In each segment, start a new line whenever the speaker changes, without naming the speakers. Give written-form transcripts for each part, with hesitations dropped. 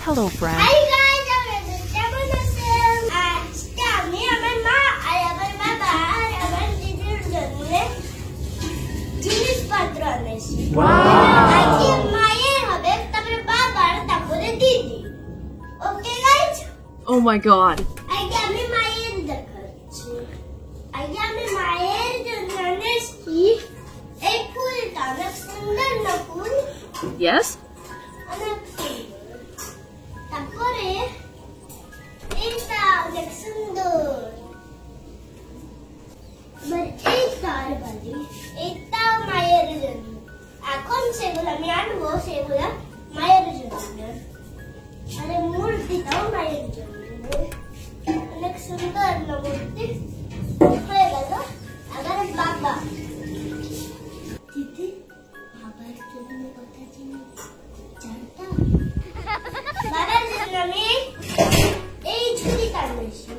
Hello, friend.
Hi guys, কেমন আছেন? আজকে আমি আমার মা আর আমার বাবা আর আমার দিদির জন্য জিনিসপত্র আনেছি। আজকে মায়ের হবে, তারপরে বাবার, তারপরে দিদি। Okay guys?
Oh my god.
আজকে আমি মায়ের দেখাচ্ছি। আজকে আমি মায়ের জন্য আনেছি এই ফুলটা, অনেক সুন্দর না ফুল?
Yes?
অনেক সুন্দর। তারপরে এইটা অনেক সুন্দর। এবার এই তারবালি, এইটা মায়ের জন্য। এখন সেগুলো আমি আনবো, সেগুলো মায়ের জন্য। আরে মূর্তিটাও মায়ের জন্য। অনেক সুন্দর না মূর্তি? হয়ে গেল। আবার বাবা, দিদি বাবার জন্য কথা জানতাম। বাবার জন্য আমি এই ঝুড়িটা আনেছি।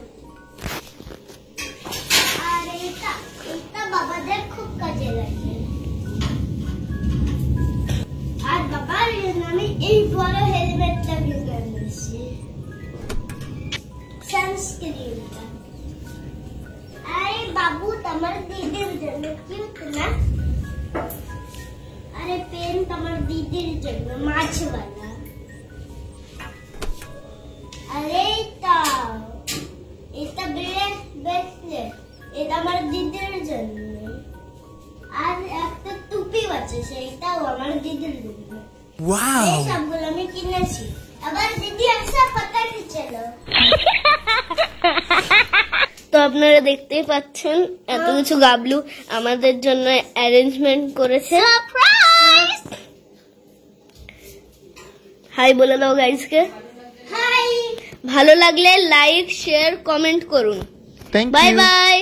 আর এটা বাবাদের খুব কাজে লাগে। আর বাবার জন্য আমি এই বড় হেলমেটটা কিনে আনেছি, সানস্ক্রিনটা। আরে বাবু, আমার দিদির জন্য কিউট না? আরে পেন আমার দিদির জন্য, মাছওয়ালা। আরে এটা ব্রেসলেট, এটা আমার দিদির জন্য। আর একটা টুপি আছে, সেইটাও আমার দিদির জন্য। এই সবগুলো আমি কিনেছি। আবার দিদি আসা কথা কি ছিল? তো আপনারা দেখতেই পাচ্ছেন এত কিছু গাবলু আমাদের জন্য অ্যারেঞ্জমেন্ট করেছে। সারপ্রাইজ! হাই বলে দাও গাইজকে। হাই। ভালো লাগলে লাইক, শেয়ার, কমেন্ট করুন। Bye bye.